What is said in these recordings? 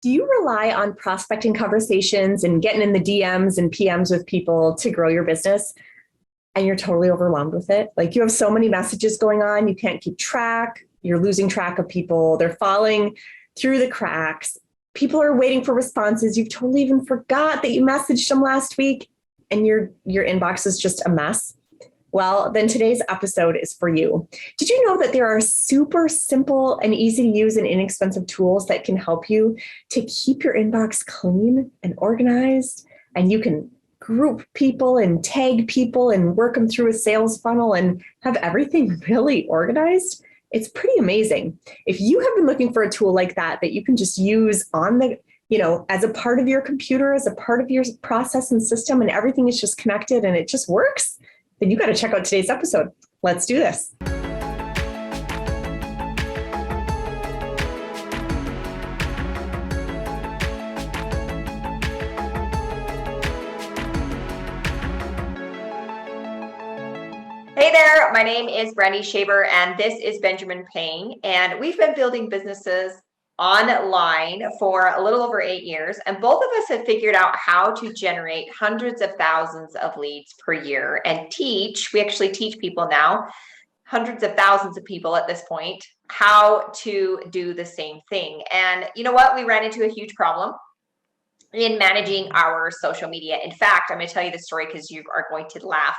Do you rely on prospecting conversations and getting in the DMs and PMs with people to grow your business? And you're totally overwhelmed with it. Like you have so many messages going on, you can't keep track. You're losing track of people. They're falling through the cracks. People are waiting for responses. You've totally even forgot that you messaged them last week and your inbox is just a mess. Well, then today's episode is for you. Did you know that there are super simple and easy to use and inexpensive tools that can help you to keep your inbox clean and organized? And you can group people and tag people and work them through a sales funnel and have everything really organized. It's pretty amazing. If you have been looking for a tool like that you can just use on the, as a part of your computer, as a part of your process and system, and everything is just connected and it just works, then you got to check out today's episode. Let's do this. Hey there, my name is Brandy Shaver and this is Benjamin Payne, and we've been building businesses online for a little over 8 years, and both of us have figured out how to generate hundreds of thousands of leads per year and we actually teach people now, hundreds of thousands of people at this point, how to do the same thing. And you know what? We ran into a huge problem in managing our social media. In fact, I'm going to tell you the story because you are going to laugh.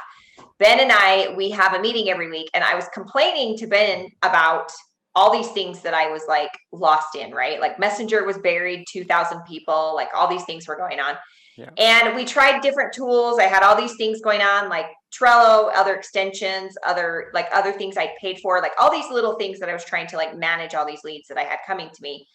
Ben and I, we have a meeting every week, and I was complaining to Ben about all these things that I was like lost in, right? Like Messenger was buried, 2,000 people, like all these things were going on. Yeah. And we tried different tools. I had all these things going on, like Trello, other extensions, other things I paid for, like all these little things that I was trying to like manage all these leads that I had coming to me.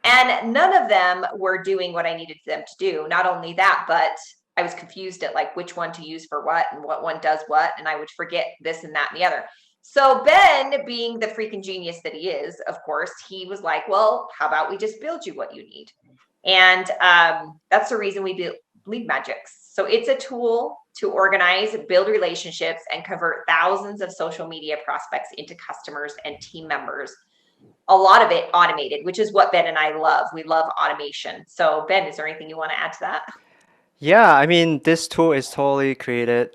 And none of them were doing what I needed them to do. Not only that, but I was confused at like which one to use for what and what one does what. And I would forget this and that and the other. So Ben, being the freaking genius that he is, of course, he was like, well, how about we just build you what you need? And that's the reason we built LeadMagicX. So it's a tool to organize, build relationships, and convert thousands of social media prospects into customers and team members. A lot of it automated, which is what Ben and I love. We love automation. So Ben, is there anything you want to add to that? Yeah, I mean, this tool is totally created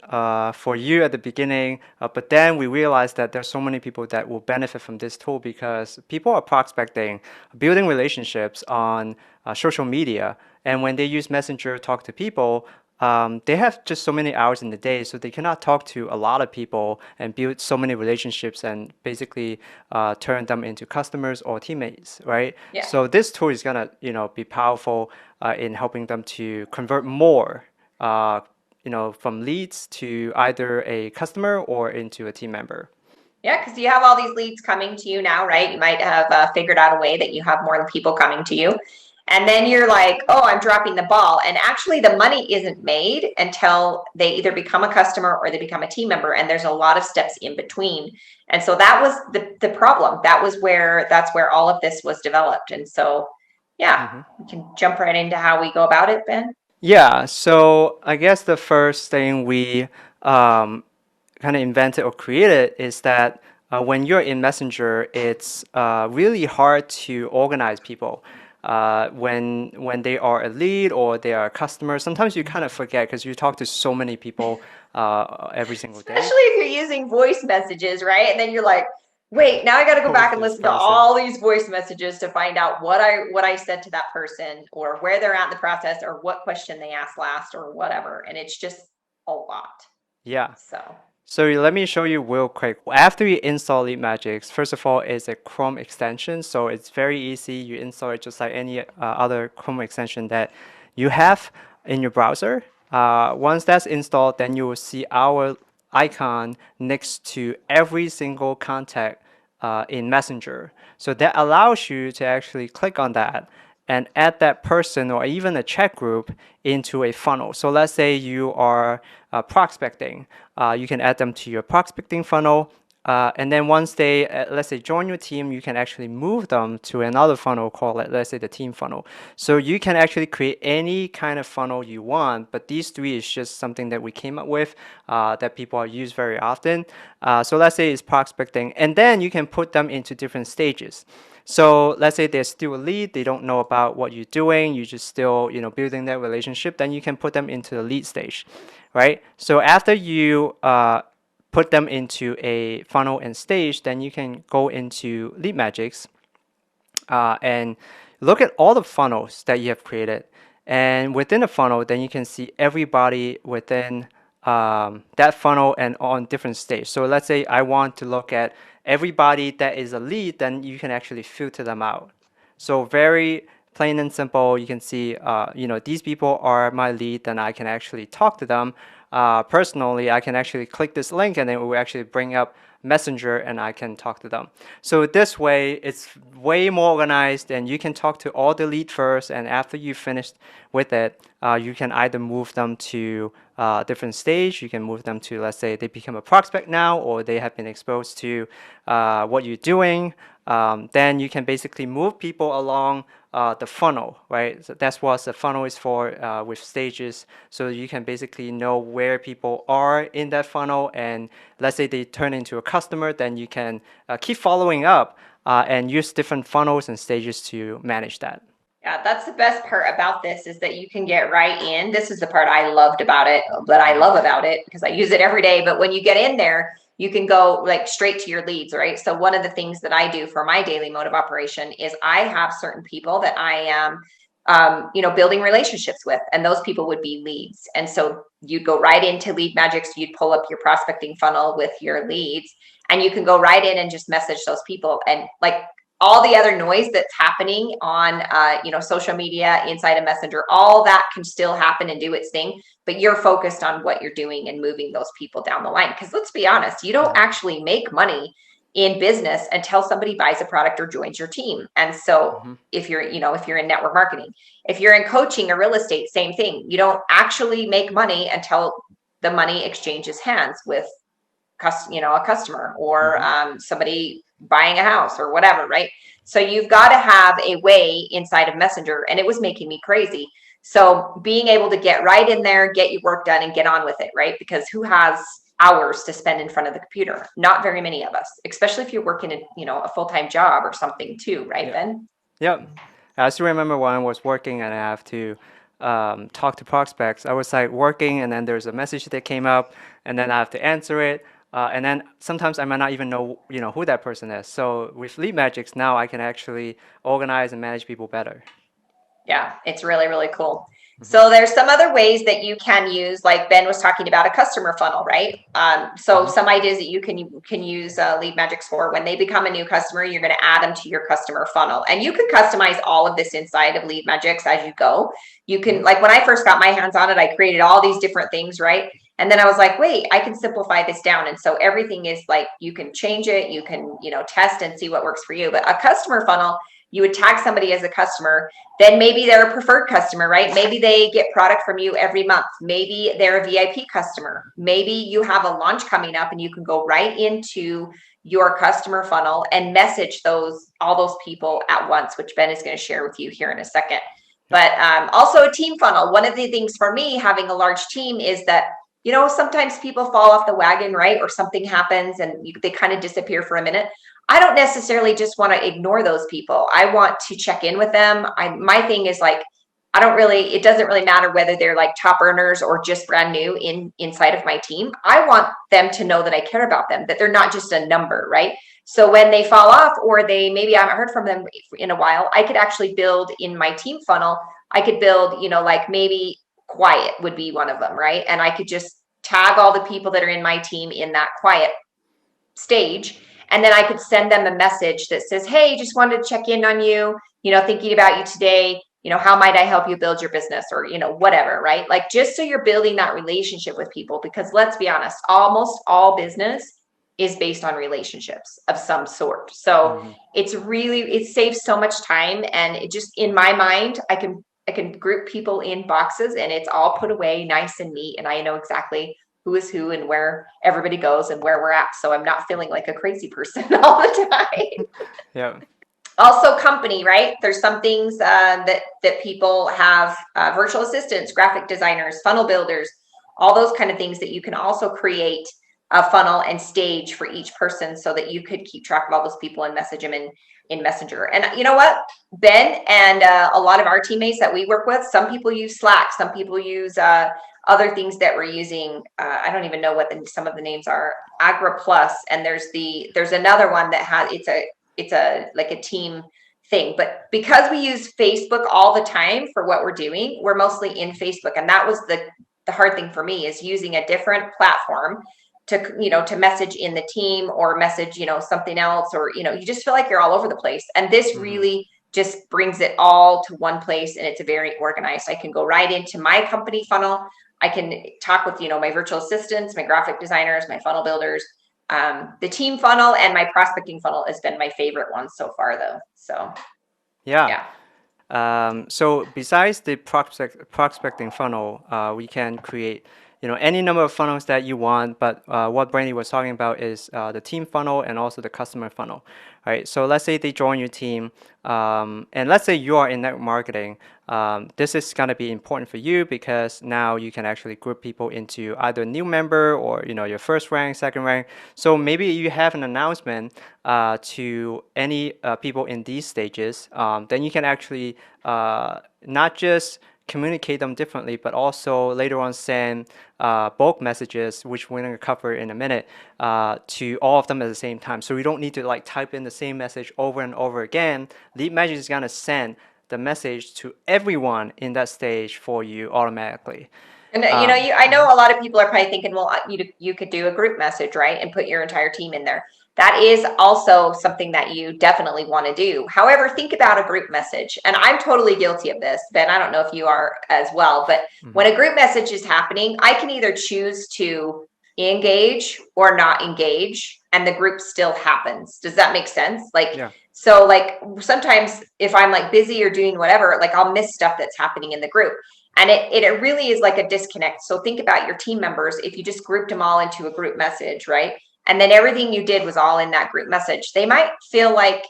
for you at the beginning, but then we realized that there's so many people that will benefit from this tool because people are prospecting, building relationships on social media, and when they use Messenger to talk to people, they have just so many hours in the day, so they cannot talk to a lot of people and build so many relationships and basically turn them into customers or teammates, right? Yeah. So this tool is gonna, be powerful in helping them to convert more, from leads to either a customer or into a team member. Yeah, because you have all these leads coming to you now, right? You might have figured out a way that you have more people coming to you. And then you're like, oh, I'm dropping the ball. And actually the money isn't made until they either become a customer or they become a team member. And there's a lot of steps in between. And so that was the problem. That's where all of this was developed. And so, yeah, we can jump right into how we go about it, Ben. Yeah, so I guess the first thing we kind of invented or created is that when you're in Messenger, it's really hard to organize people. When they are a lead or they are a customer, sometimes you kind of forget because you talk to so many people every single day. Especially if you're using voice messages, right? And then you're like, wait, now I got to go back and listen to all these voice messages to find out what I said to that person or where they're at in the process or what question they asked last or whatever. And it's just a lot. Yeah. So let me show you real quick. After you install LeadMagicX, first of all, it's a Chrome extension. So it's very easy. You install it just like any other Chrome extension that you have in your browser. Once that's installed, then you will see our icon next to every single contact in Messenger. So that allows you to actually click on that and add that person or even a chat group into a funnel. So let's say you are prospecting. You can add them to your prospecting funnel. And then once they, let's say, join your team, you can actually move them to another funnel called, let's say, the team funnel. So you can actually create any kind of funnel you want, but these three is just something that we came up with that people are used very often. So let's say it's prospecting, and then you can put them into different stages. So let's say they're still a lead, they don't know about what you're doing, you're just still, building that relationship, then you can put them into the lead stage, right? So after you put them into a funnel and stage, then you can go into LeadMagicX and look at all the funnels that you have created. And within the funnel, then you can see everybody within that funnel and on different stage. So let's say I want to look at everybody that is a lead, then you can actually filter them out. So very plain and simple, you can see, these people are my lead, then I can actually talk to them. Personally, I can actually click this link and it will actually bring up Messenger and I can talk to them. So this way, it's way more organized and you can talk to all the lead first, and after you finished with it, you can either move them to a different stage. You can move them to, let's say, they become a prospect now, or they have been exposed to what you're doing. Then you can basically move people along the funnel, right? So that's what the funnel is for, with stages. So you can basically know where people are in that funnel, and let's say they turn into a customer, then you can keep following up and use different funnels and stages to manage that. Yeah, that's the best part about this, is that you can get right in. This is the part I loved about it, that I love about it, because I use it every day. But when you get in there, you can go like straight to your leads, right? So one of the things that I do for my daily mode of operation is I have certain people that I am building relationships with, and those people would be leads. And so you'd go right into LeadMagicX, you'd pull up your prospecting funnel with your leads, and you can go right in and just message those people. And like all the other noise that's happening on social media, inside a Messenger, all that can still happen and do its thing, but you're focused on what you're doing and moving those people down the line. Because let's be honest, you don't actually make money in business until somebody buys a product or joins your team. And so if you're in network marketing, if you're in coaching or real estate, same thing. You don't actually make money until the money exchanges hands with a customer or somebody buying a house or whatever, right? So you've got to have a way inside of Messenger, and it was making me crazy. So being able to get right in there, get your work done, and get on with it, right? Because who has hours to spend in front of the computer? Not very many of us, especially if you're working a full-time job or something too, right, Ben? Yep. I still remember when I was working and I have to talk to prospects. I was like working, and then there's a message that came up, and then I have to answer it. And then sometimes I might not even know, who that person is. So with LeadMagicX now, I can actually organize and manage people better. Yeah, it's really, really cool. So there's some other ways that you can use, like Ben was talking about, a customer funnel, right? So some ideas that you can use LeadMagicX for: when they become a new customer, you're going to add them to your customer funnel, and you could customize all of this inside of LeadMagicX as you go. You can, like when I first got my hands on it, I created all these different things, right? And then I was like, wait, I can simplify this down. And so everything is like, you can change it, you can, test and see what works for you. But a customer funnel, you would tag somebody as a customer, then maybe they're a preferred customer, right? Maybe they get product from you every month. Maybe they're a VIP customer. Maybe you have a launch coming up and you can go right into your customer funnel and message all those people at once, which Ben is going to share with you here in a second. But also a team funnel. One of the things for me, having a large team, is that sometimes people fall off the wagon, right? Or something happens and they kind of disappear for a minute. I don't necessarily just want to ignore those people. I want to check in with them. My thing is like, it doesn't really matter whether they're like top earners or just brand new inside of my team. I want them to know that I care about them, that they're not just a number, right? So when they fall off, or maybe I haven't heard from them in a while, I could actually build in my team funnel. I could build, like maybe quiet would be one of them, right? And I could just tag all the people that are in my team in that quiet stage. And then I could send them a message that says, hey, just wanted to check in on you, thinking about you today, how might I help you build your business, or, whatever, right? Like, just so you're building that relationship with people, because let's be honest, almost all business is based on relationships of some sort. So it saves so much time. And it just, in my mind, I can group people in boxes and it's all put away nice and neat. And I know exactly who is who and where everybody goes and where we're at. So I'm not feeling like a crazy person all the time. Yeah. Also company, right? There's some things that people have, virtual assistants, graphic designers, funnel builders, all those kind of things that you can also create a funnel and stage for each person so that you could keep track of all those people and message them in Messenger. And you know what, Ben and a lot of our teammates that we work with, some people use Slack, some people use other things that we're using. I don't even know what some of the names are. Agra Plus, and there's another one that has it's a like a team thing. But because we use Facebook all the time for what we're doing, we're mostly in Facebook, and that was the hard thing for me, is using a different platform to message in the team or message something else, or you just feel like you're all over the place. And this really just brings it all to one place, and it's very organized. I can go right into my company funnel. I can talk with my virtual assistants, my graphic designers, my funnel builders. The team funnel and my prospecting funnel has been my favorite one so far, though. So Yeah. So besides the prospecting funnel, we can create any number of funnels that you want. But what Brandy was talking about is the team funnel and also the customer funnel. Right. So let's say they join your team, and let's say you are in network marketing. This is going to be important for you because now you can actually group people into either a new member or your first rank, second rank. So maybe you have an announcement to any people in these stages. Then you can actually not just communicate them differently, but also later on send bulk messages, which we're going to cover in a minute, to all of them at the same time. So you don't need to type in the same message over and over again. LeadMagic is going to send the message to everyone in that stage for you automatically. And I know a lot of people are probably thinking, well, you could do a group message, right, and put your entire team in there. That is also something that you definitely want to do. However, think about a group message, and I'm totally guilty of this, Ben. I don't know if you are as well, but when a group message is happening, I can either choose to engage or not engage, and the group still happens. Does that make sense? So sometimes if I'm busy or doing whatever, I'll miss stuff that's happening in the group. And it really is like a disconnect. So think about your team members. If you just grouped them all into a group message, right? And then everything you did was all in that group message, they might feel like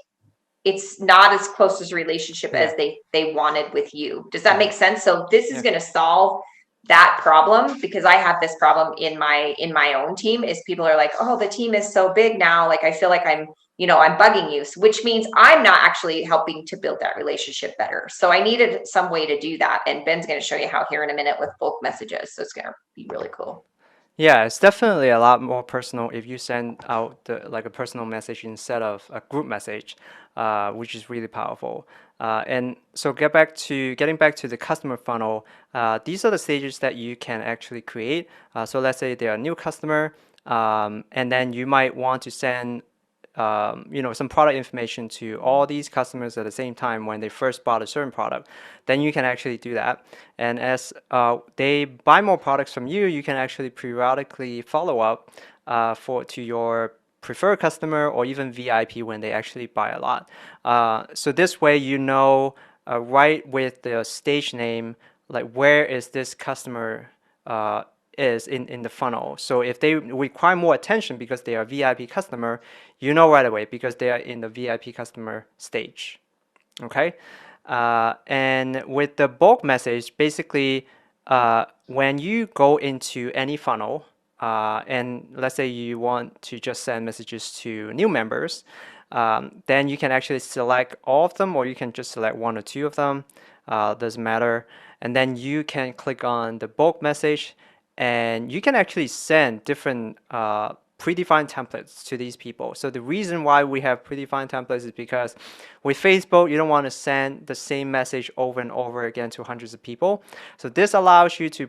it's not as close as a relationship as they wanted with you. Does that make sense? So this is going to solve that problem, because I have this problem in my own team. Is people are like, oh, the team is so big now. I feel like I'm bugging you, which means I'm not actually helping to build that relationship better. So I needed some way to do that. And Ben's going to show you how here in a minute with bulk messages. So it's going to be really cool. Yeah, it's definitely a lot more personal if you send out a personal message instead of a group message, which is really powerful. And so getting back to the customer funnel, these are the stages that you can actually create. So let's say they're a new customer, and then you might want to send some product information to all these customers at the same time when they first bought a certain product. Then you can actually do that. And as they buy more products from you, you can actually periodically follow up to your preferred customer or even VIP when they actually buy a lot. So this way, right with the stage name, where is this customer is in the funnel. So if they require more attention because they are a VIP customer, right away because they are in the VIP customer stage. Okay. And with the bulk message, basically, when you go into any funnel, and let's say you want to just send messages to new members, then you can actually select all of them, or you can just select one or two of them. Doesn't matter. And then you can click on the bulk message, and you can actually send different predefined templates to these people. So the reason why we have predefined templates is because with Facebook, you don't want to send the same message over and over again to hundreds of people. So this allows you to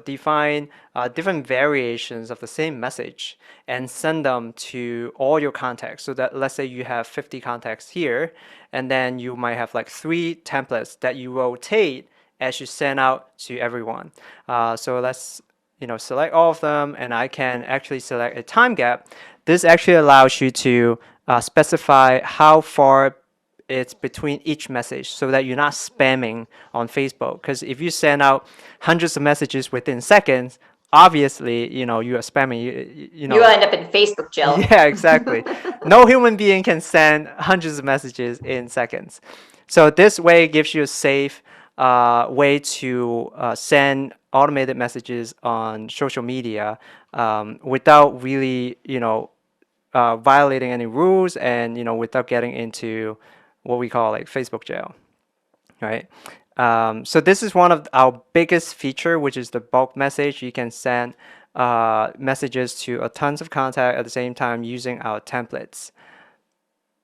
define different variations of the same message and send them to all your contacts. So that let's say you have 50 contacts here, and then you might have 3 templates that you rotate as you send out to everyone. So let's select all of them, and I can actually select a time gap. This actually allows you to specify how far it's between each message so that you're not spamming on Facebook. Because if you send out hundreds of messages within seconds, obviously, you are spamming. You'll end up in Facebook jail. Yeah, exactly. No human being can send hundreds of messages in seconds. So this way gives you a safe way to send automated messages on social media without really, violating any rules and, without getting into what we call like Facebook jail, right? So this is one of our biggest feature, which is the bulk message. You can send messages to a tons of contact at the same time using our templates.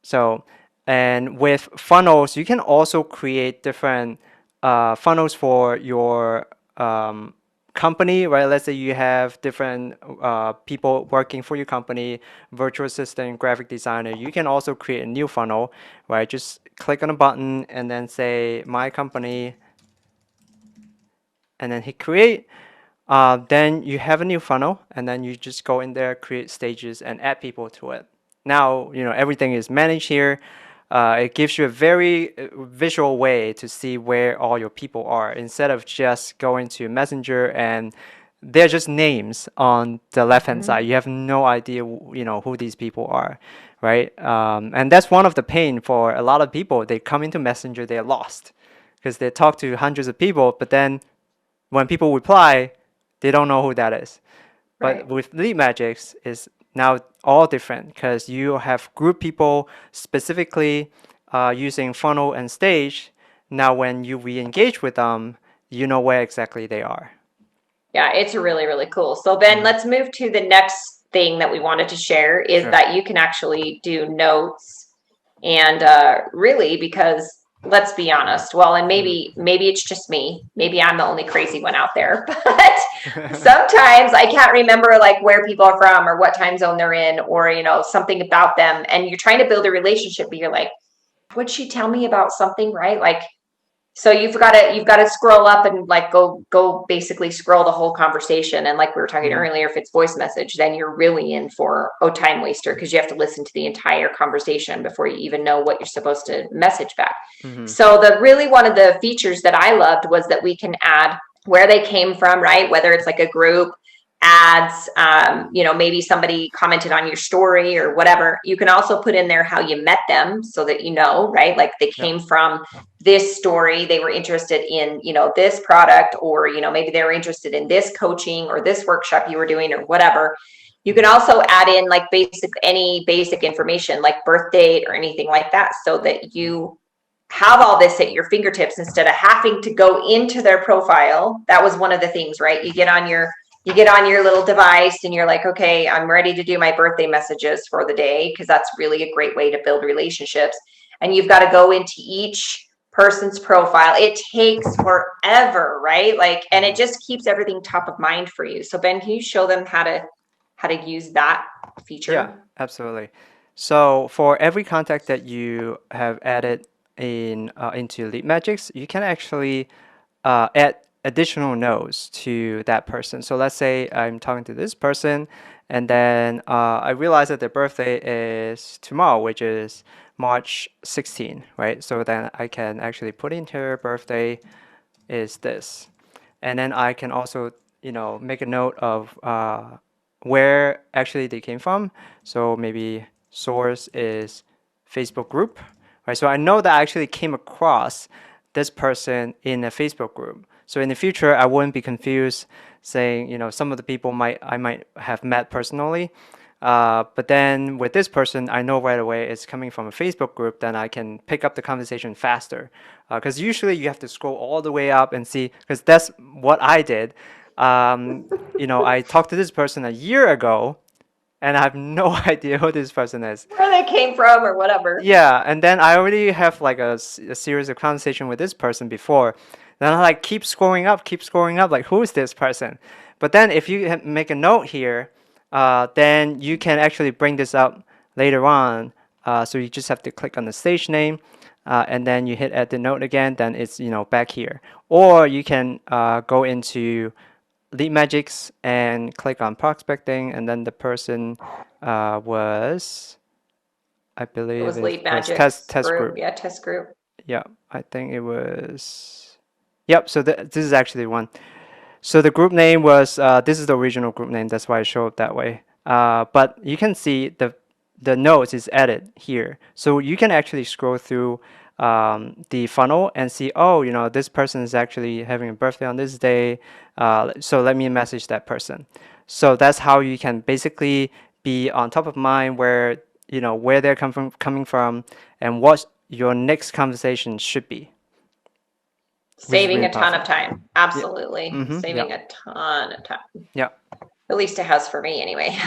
So, and with funnels, you can also create different funnels for your company, right? Let's say you have different people working for your company, virtual assistant, graphic designer. You can also create a new funnel, right? Just click on a button and then say my company and then hit create. Then you have a new funnel and then you just go in there, create stages and add people to it. Now, everything is managed here. It gives you a very visual way to see where all your people are instead of just going to Messenger and they're just names on the left-hand side. You have no idea, who these people are, right? And that's one of the pain for a lot of people. They come into Messenger, they're lost because they talk to hundreds of people, but then when people reply, they don't know who that is. But Right. with LeadMagicX, is now all different because you have group people specifically using funnel and stage. Now, when you re-engage with them, you know where exactly they are. Yeah, it's really, really cool. So Ben, let's move to the next thing that we wanted to share is Sure. that you can actually do notes and really because let's be honest, well, and maybe it's just me, maybe I'm the only crazy one out there, but sometimes I can't remember like where people are from or what time zone they're in or something about them, and you're trying to build a relationship but you're like, would she tell me about something, right? Like, so you've got to scroll up and like go basically scroll the whole conversation. And like we were talking earlier, if it's voice message, then you're really in for a time waster because you have to listen to the entire conversation before you even know what you're supposed to message back. So the really one of the features that I loved was that we can add where they came from, right? Whether it's like a group, ads, maybe somebody commented on your story or whatever. You can also put in there how you met them so that right? Like they came from this story, they were interested in, this product, or, maybe they were interested in this coaching or this workshop you were doing or whatever. You can also add in like any basic information like birth date or anything like that so that you have all this at your fingertips instead of having to go into their profile. That was one of the things, right? You get on your little device and you're like, okay, I'm ready to do my birthday messages for the day because that's really a great way to build relationships. And you've got to go into each person's profile. It takes forever, right? Like, and it just keeps everything top of mind for you. So Ben, can you show them how to use that feature? Yeah, absolutely. So for every contact that you have added into LeadMagicX, you can actually add additional notes to that person. So let's say I'm talking to this person, and then I realize that their birthday is tomorrow, which is March 16, right? So then I can actually put in her birthday is this, and then I can also make a note of where actually they came from. So maybe source is Facebook group, right? So I know that I actually came across this person in a Facebook group. So in the future, I wouldn't be confused saying, some of the people I might have met personally. But then with this person, I know right away it's coming from a Facebook group, then I can pick up the conversation faster. Because usually you have to scroll all the way up and see, because that's what I did. I talked to this person a year ago, and I have no idea who this person is. Where they came from or whatever. Yeah, and then I already have like a series of conversation with this person before. Then I like keep scrolling up, like who is this person? But then if you make a note here, then you can actually bring this up later on. So you just have to click on the stage name, and then you hit add the note again. Then it's back here. Or you can go into LeadMagicX and click on prospecting, and then the person was, I believe It was test group. group. Yeah, test group. Yeah, I think it was. Yep. So this is actually one. So the group name was, this is the original group name. That's why I show it that way. But you can see the notes is added here. So you can actually scroll through the funnel and see, oh, this person is actually having a birthday on this day. So let me message that person. So that's how you can basically be on top of mind where, where they're coming from and what your next conversation should be, which is Saving really a ton powerful. of time. Yeah. Absolutely. Mm-hmm. Saving Yeah. a ton of time. Yeah. At least it has for me anyway.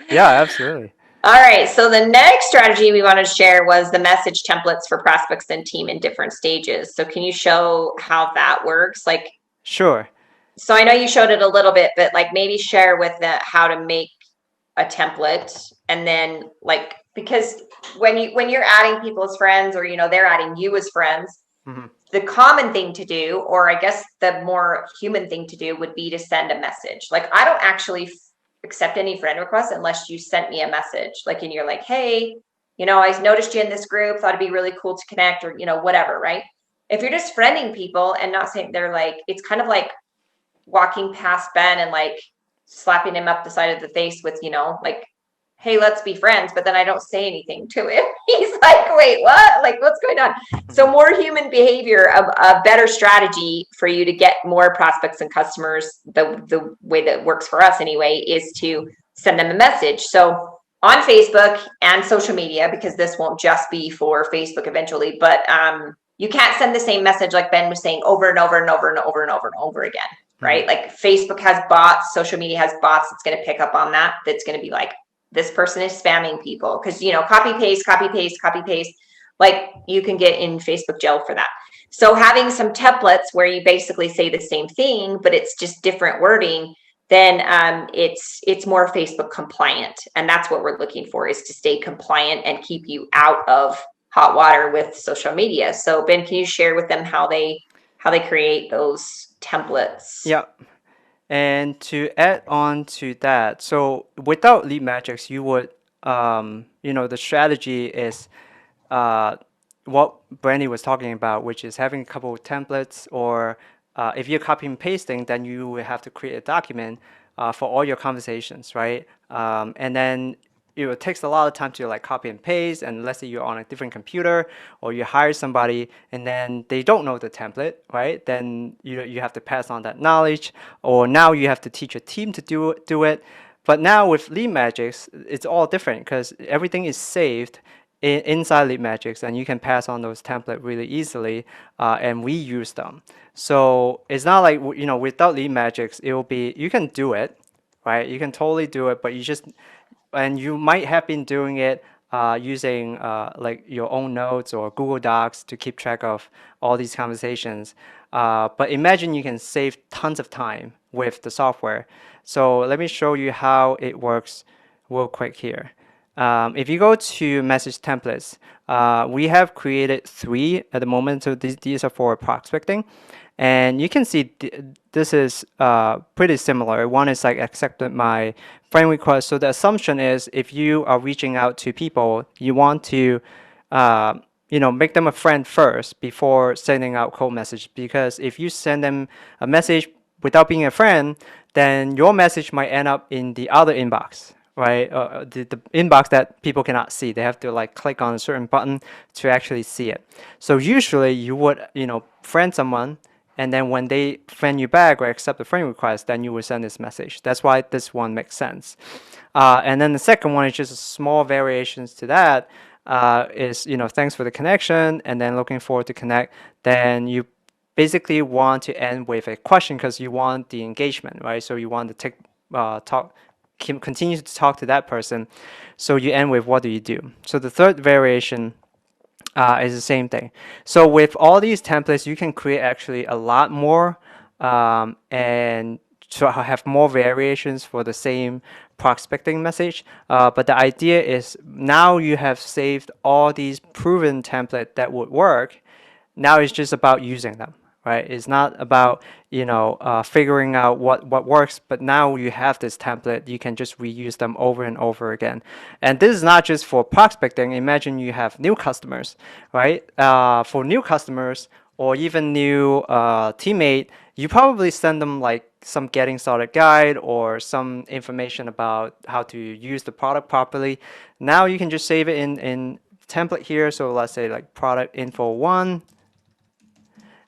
Yeah, absolutely. All right. So the next strategy we wanted to share was the message templates for prospects and team in different stages. So can you show how that works? Like, Sure. so I know you showed it a little bit, but like maybe share with the how to make a template, and then like, because when you're adding people as friends, or they're adding you as friends, Mm-hmm. the common thing to do, or I guess the more human thing to do, would be to send a message. Like, I don't actually accept any friend requests unless you sent me a message, like, and you're like, hey, I noticed you in this group, thought it'd be really cool to connect, or whatever, right? If you're just friending people and not saying, they're like, it's kind of like walking past Ben and like slapping him up the side of the face with, like, hey, let's be friends. But then I don't say anything to him. He's like, wait, what? Like, what's going on? So more human behavior, a better strategy for you to get more prospects and customers, the way that works for us anyway, is to send them a message. So on Facebook and social media, because this won't just be for Facebook eventually, but you can't send the same message, like Ben was saying, over and over and over and over and over and over again, right? Like, Facebook has bots, social media has bots. It's going to pick up on that. That's going to be like, this person is spamming people, because copy paste, copy paste, copy paste. Like, you can get in Facebook jail for that. So having some templates where you basically say the same thing, but it's just different wording, then it's more Facebook compliant. And that's what we're looking for, is to stay compliant and keep you out of hot water with social media. So Ben, can you share with them how they create those templates? Yeah. And to add on to that, so without LeadMagicX, you would, the strategy is what Brandy was talking about, which is having a couple of templates, or if you're copying and pasting, then you will have to create a document for all your conversations, right? And then it takes a lot of time to like copy and paste, and let's say you're on a different computer or you hire somebody and then they don't know the template, right? Then you have to pass on that knowledge, or now you have to teach a team to do it. But now with LeadMagicX, it's all different because everything is saved inside LeadMagicX, and you can pass on those templates really easily and reuse them. So it's not like, without LeadMagicX, it will be, you can do it, right? You can totally do it, but and you might have been doing it using like your own notes or Google Docs to keep track of all these conversations. But imagine you can save tons of time with the software. So let me show you how it works real quick here. If you go to message templates, we have created 3 at the moment. So these are for prospecting. And you can see this is pretty similar. One is like accepted my friend request. So the assumption is if you are reaching out to people, you want to make them a friend first before sending out cold message. Because if you send them a message without being a friend, then your message might end up in the other inbox, right? The inbox that people cannot see. They have to like click on a certain button to actually see it. So usually you would, friend someone, and then when they friend you back or accept the friend request, then you will send this message. That's why this one makes sense. And then the second one is just small variations to that. Is thanks for the connection, and then looking forward to connect. Then you basically want to end with a question because you want the engagement, right? So you want to continue to talk to that person. So you end with what do you do? So the third variation is the same thing. So with all these templates, you can create actually a lot more and to have more variations for the same prospecting message. But the idea is now you have saved all these proven templates that would work. Now it's just about using them, right? It's not about figuring out what works, but now you have this template, you can just reuse them over and over again. And this is not just for prospecting. Imagine you have new customers, right? For new customers, or even new teammate, you probably send them like some getting started guide or some information about how to use the product properly. Now you can just save it in template here. So let's say like product info 1,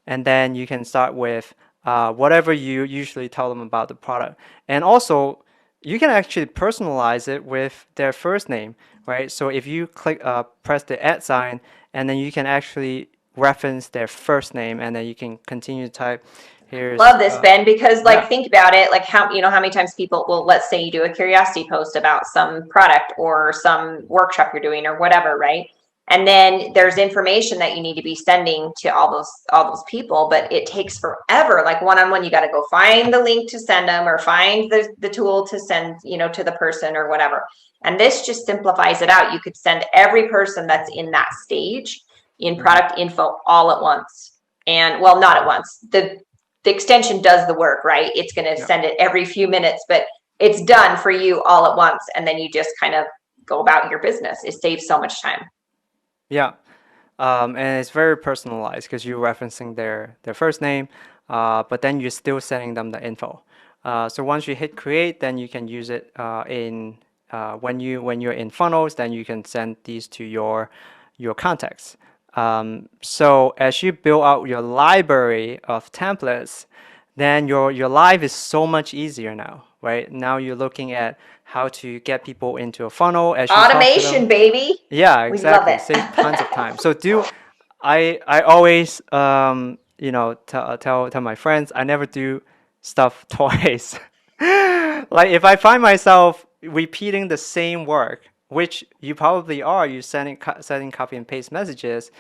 and then you can start with whatever you usually tell them about the product. And also, you can actually personalize it with their first name, right? So if you press the @ sign, and then you can actually reference their first name, and then you can continue to type. Here's Love this, Ben, because yeah. like think about it, like how how many times people will, let's say you do a curiosity post about some product or some workshop you're doing or whatever, right? And then there's information that you need to be sending to all those people, but it takes forever. Like one-on-one, you got to go find the link to send them or find the tool to send, to the person or whatever. And this just simplifies it out. You could send every person that's in that stage in product info all at once. And well, not at once. The extension does the work, right? It's going to send it every few minutes, but it's done for you all at once. And then you just kind of go about your business. It saves so much time. Yeah. And it's very personalized because you're referencing their first name, but then you're still sending them the info. So once you hit create, then you can use it in when you're in funnels, then you can send these to your contacts. So as you build out your library of templates, then your life is so much easier now, right? Now you're looking at how to get people into a funnel as you talk to Automation, them. baby. Yeah, We love exactly. it. Save tons of time. So I always tell my friends I never do stuff twice. Like if I find myself repeating the same work, which you probably are, you sending copy and paste messages,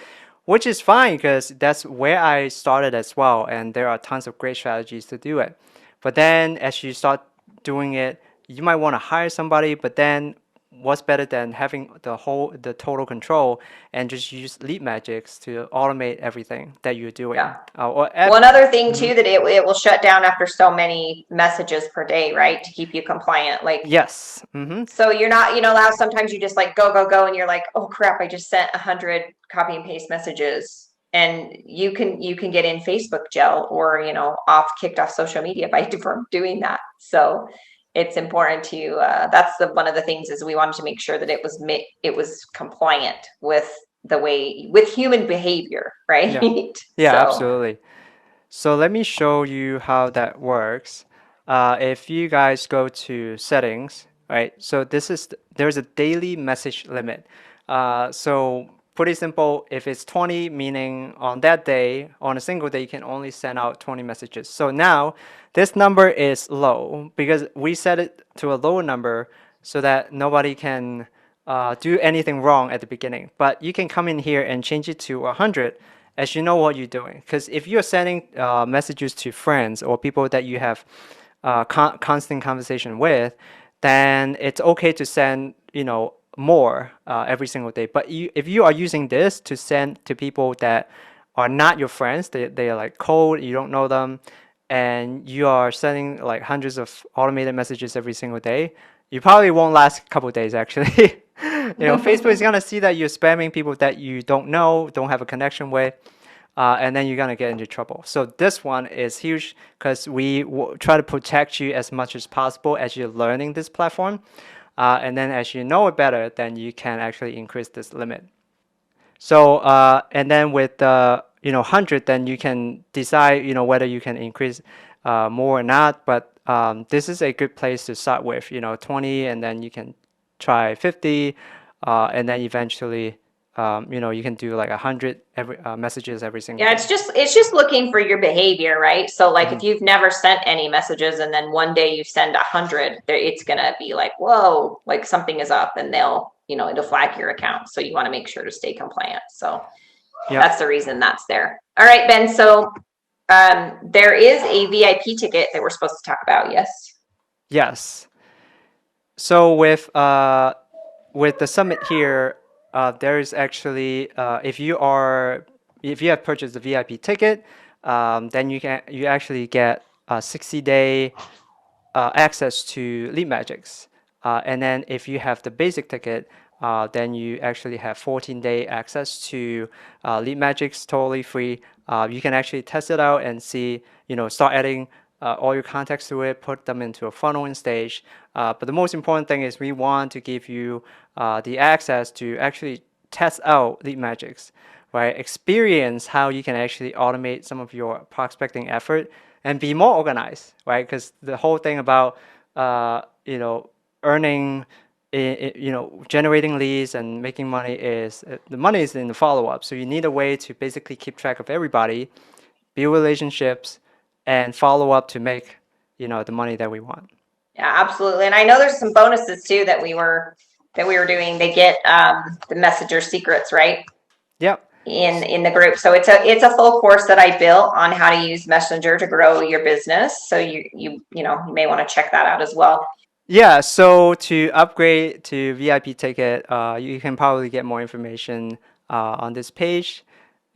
which is fine because that's where I started as well, and there are tons of great strategies to do it. But then as you start doing it, you might want to hire somebody, but then what's better than having the total control and just use LeadMagicX to automate everything that you're doing. Yeah. Or One other thing too, that it will shut down after so many messages per day, right? To keep you compliant. Like, yes. so you're not, how sometimes you just like go, and you're like, oh crap, I just sent 100 copy and paste messages. And you can get in Facebook jail or, kicked off social media by doing that. So it's important to, that's one of the things is we wanted to make sure that it was compliant with with human behavior, right? Yeah, So absolutely. So let me show you how that works. If you guys go to settings, right? So there's a daily message limit. So pretty simple. If it's 20, meaning on that day, on a single day, you can only send out 20 messages. So now this number is low because we set it to a lower number so that nobody can do anything wrong at the beginning. But you can come in here and change it to 100 as you know what you're doing. Because if you're sending messages to friends or people that you have constant conversation with, then it's okay to send, more every single day. But if you are using this to send to people that are not your friends, they are like cold, you don't know them, and you are sending like hundreds of automated messages every single day, you probably won't last a couple days actually. Facebook is gonna see that you're spamming people that you don't know, don't have a connection with, and then you're gonna get into trouble. So this one is huge because we try to protect you as much as possible as you're learning this platform, and then as you know it better, then you can actually increase this limit. So and then with the 100, then you can decide whether you can increase more or not. But this is a good place to start with 20, and then you can try 50, and then eventually you can do like 100 messages every single yeah, day. it's just looking for your behavior, right? So like if you've never sent any messages and then one day you send 100, it's gonna be like, whoa, like something is up, and it'll flag your account. So you want to make sure to stay compliant. So that's the reason that's there. All right, Ben. So there is a VIP ticket that we're supposed to talk about. Yes. Yes. So with the summit here, there is actually if you have purchased the VIP ticket, then you actually get a 60-day access to LeadMagicX. And then if you have the basic ticket, then you actually have 14-day access to LeadMagicX, totally free. You can actually test it out and see, start adding all your contacts to it, put them into a funneling stage. But the most important thing is we want to give you the access to actually test out LeadMagicX, right? Experience how you can actually automate some of your prospecting effort and be more organized, right? Because the whole thing about earning, generating leads and making money is the money is in the follow-up. So you need a way to basically keep track of everybody, build relationships, and follow up to make the money that we want. Yeah, absolutely. And I know there's some bonuses too that we were doing. They get the messenger secrets, right? Yep. In the group. So it's a full course that I built on how to use Messenger to grow your business. So you may want to check that out as well. Yeah, so to upgrade to VIP ticket, you can probably get more information on this page,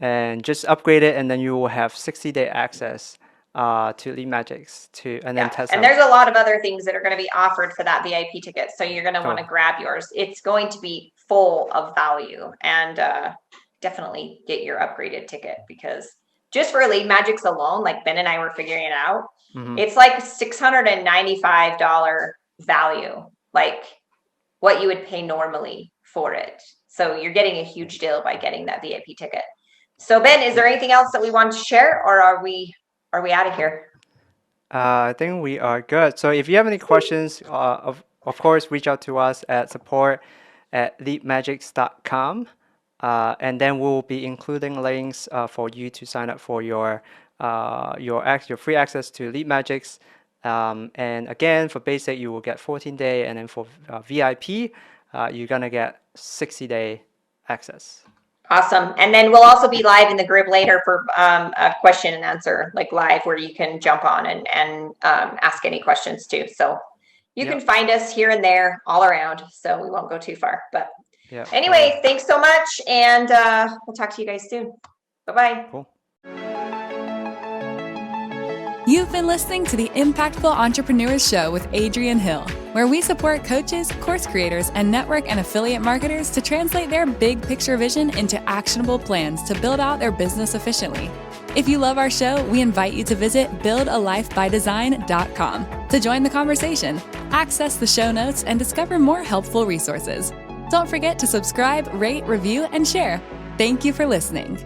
and just upgrade it, and then you will have 60-day access to LeadMagicX and then test. And there's a lot of other things that are going to be offered for that VIP ticket, so you're going to want to grab yours. It's going to be full of value, and definitely get your upgraded ticket, because just for LeadMagicX alone, like Ben and I were figuring it out, it's like $695 value, like what you would pay normally for it. So you're getting a huge deal by getting that VIP ticket. So Ben, is there anything else that we want to share, or are we out of here? I think we are good. So if you have any questions, of course, reach out to us at support@leadmagicx.com. And then we'll be including links for you to sign up for your free access to LeadMagicX. And again, for basic, you will get 14-day, and then for VIP, you're gonna get 60-day access. Awesome. And then we'll also be live in the group later for a question and answer, like live, where you can jump on and ask any questions too. So you can find us here and there all around. So we won't go too far. But anyway, thanks so much. And we'll talk to you guys soon. Bye-bye. Cool. You've been listening to the Impactful Entrepreneurs Show with Adrienne Hill, where we support coaches, course creators, and network and affiliate marketers to translate their big picture vision into actionable plans to build out their business efficiently. If you love our show, we invite you to visit buildalifebydesign.com to join the conversation, access the show notes, and discover more helpful resources. Don't forget to subscribe, rate, review, and share. Thank you for listening.